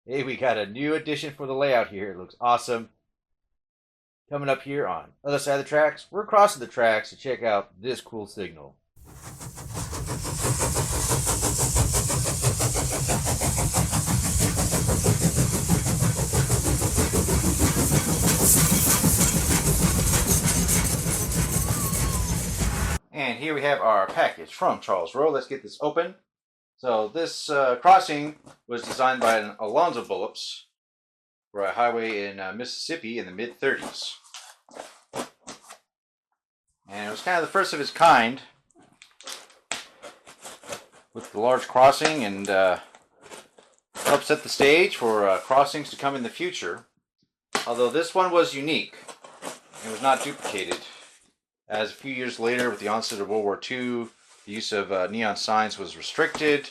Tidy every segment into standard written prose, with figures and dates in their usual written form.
Hey, we got a new addition for the layout here. It looks awesome. Coming up here on the other side of the tracks, we're crossing the tracks to check out this cool signal. And here we have our package from Charles Rowe. Let's get this open. So this crossing was designed by an Alonzo Billups for a highway in Mississippi in the mid-30s. And it was kind of the first of its kind with the large crossing, and helped set the stage for crossings to come in the future. Although this one was unique, it was not duplicated, as a few years later with the onset of World War II, the use of neon signs was restricted,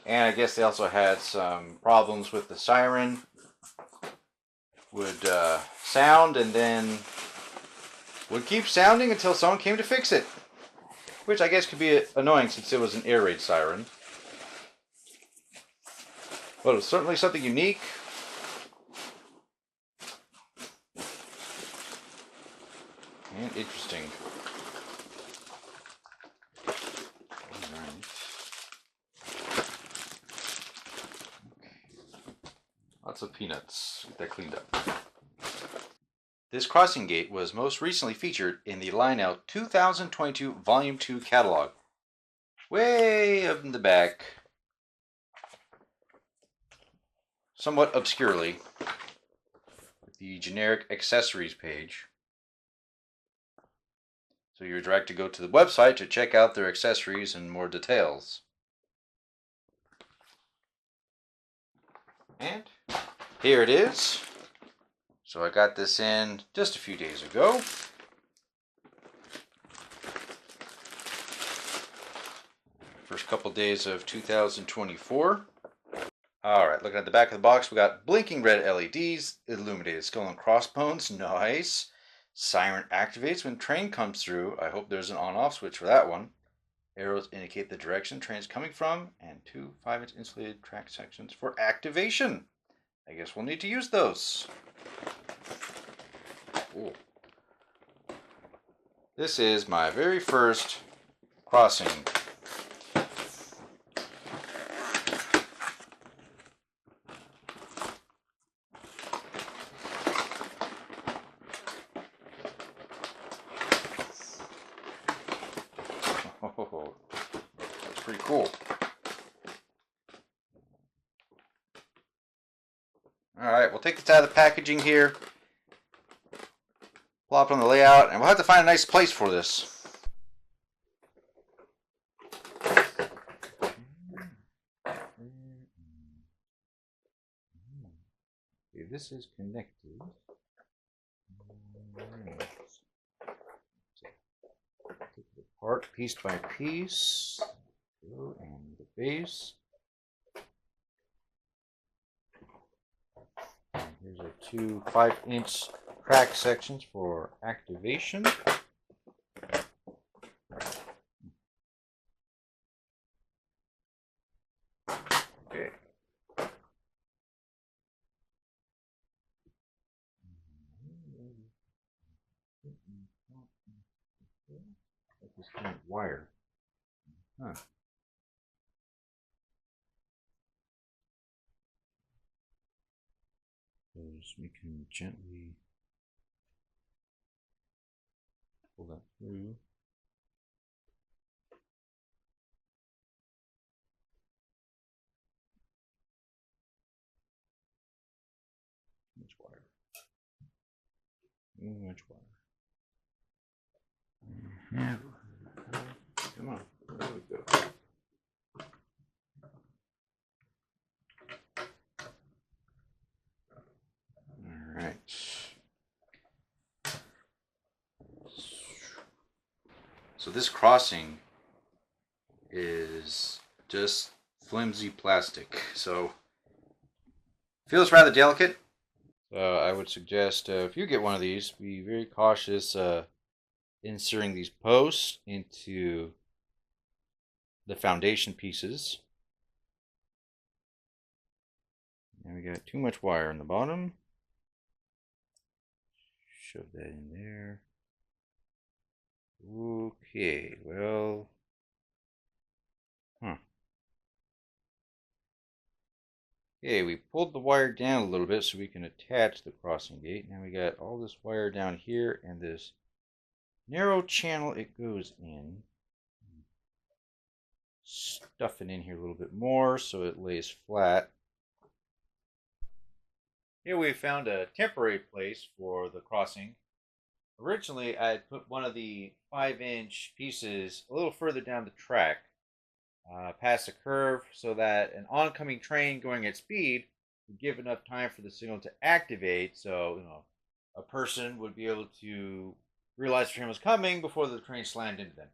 and I guess they also had some problems with the siren. Would sound and then would keep sounding until someone came to fix it, which I guess could be annoying since it was an air raid siren. But it was certainly something unique. And interesting. Alright. Lots of peanuts. Get that cleaned up. This crossing gate was most recently featured in the Lionel 2022 Volume 2 catalog. Way up in the back, somewhat obscurely, with the generic accessories page. So you're directed to go to the website to check out their accessories and more details. And here it is. So I got this in just a few days ago. First couple days of 2024. Alright, looking at the back of the box, we got blinking red LEDs, illuminated skull and crossbones, nice. Siren activates when train comes through. I hope there's an on-off switch for that one. Arrows indicate the direction train is coming from, and two 5-inch insulated track sections for activation. I guess we'll need to use those. Cool. This is my very first crossing. Oh, that's pretty cool. Alright, we'll take this out of the packaging here. Plop it on the layout, and we'll have to find a nice place for this. Okay, this is connected. Take it apart piece by piece. And the base. And here's our two 5-inch track sections for activation. Okay. This kind of wire. Huh. So we can gently pull that through. Much wire. Much wire. Yeah. Come on. There we go. All right. So this crossing is just flimsy plastic, so feels rather delicate. So I would suggest if you get one of these, be very cautious inserting these posts into the foundation pieces. And we got too much wire on the bottom. Shove that in there. Okay, well, okay, we pulled the wire down a little bit so we can attach the crossing gate. Now we got all this wire down here and this narrow channel it goes in. Stuff it in here a little bit more so it lays flat. Here we found a temporary place for the crossing. Originally, I had put one of the 5-inch pieces a little further down the track, past a curve, so that an oncoming train going at speed would give enough time for the signal to activate, so a person would be able to realize the train was coming before the train slammed into them.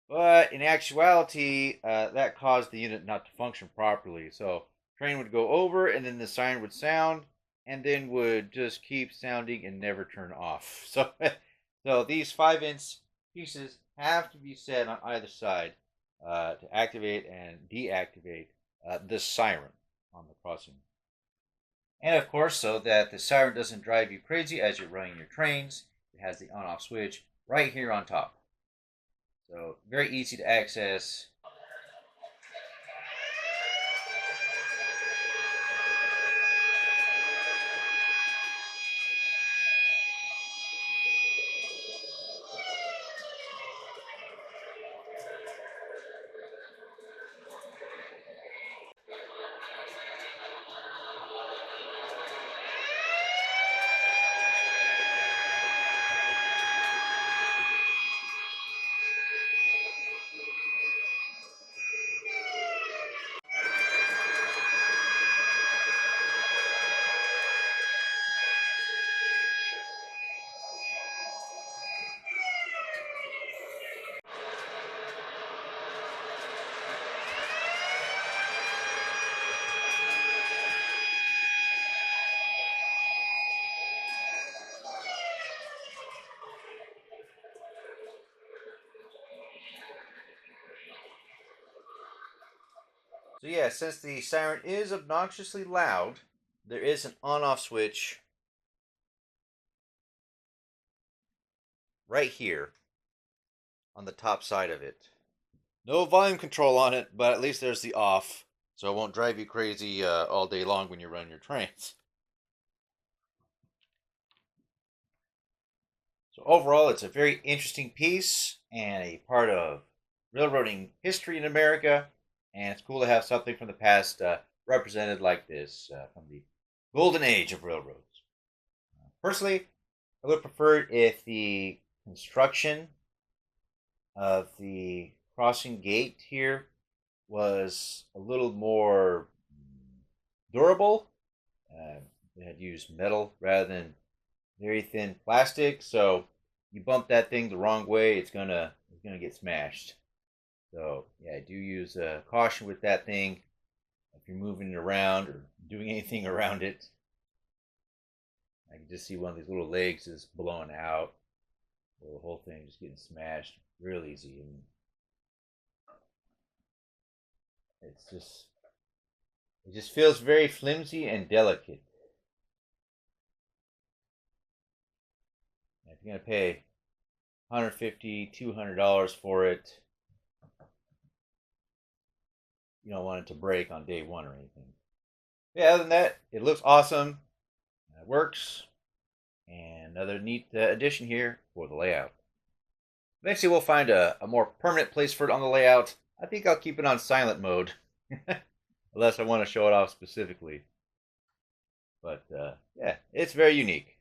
But in actuality, that caused the unit not to function properly. So train would go over, and then the siren would sound, and then would just keep sounding and never turn off. So, so these 5-inch pieces have to be set on either side to activate and deactivate the siren on the crossing. And of course, so that the siren doesn't drive you crazy as you're running your trains, it has the on-off switch right here on top. So very easy to access. So yeah, since the siren is obnoxiously loud, there is an on-off switch right here on the top side of it. No volume control on it, but at least there's the off, so it won't drive you crazy all day long when you run your trains. So overall, it's a very interesting piece and a part of railroading history in America, and it's cool to have something from the past represented like this from the golden age of railroads. Personally, I would prefer it if the construction of the crossing gate here was a little more durable. They had used metal rather than very thin plastic, so you bump that thing the wrong way, it's gonna get smashed. So yeah, do use caution with that thing if you're moving it around or doing anything around it. I can just see one of these little legs is blowing out, or the whole thing just getting smashed real easy. And it just feels very flimsy and delicate. If you're gonna pay $150, $200 for it, you don't want it to break on day one or anything. Yeah, other than that, it looks awesome. It works. And another neat addition here for the layout. Eventually we'll find a more permanent place for it on the layout. I think I'll keep it on silent mode. Unless I want to show it off specifically. But yeah, it's very unique.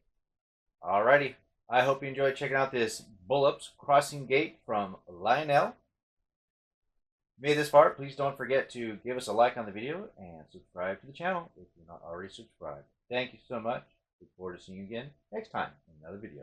Alrighty. I hope you enjoyed checking out this Billups Crossing Gate from Lionel. If you made this far, please don't forget to give us a like on the video and subscribe to the channel if you're not already subscribed. Thank you so much. Look forward to seeing you again next time in another video.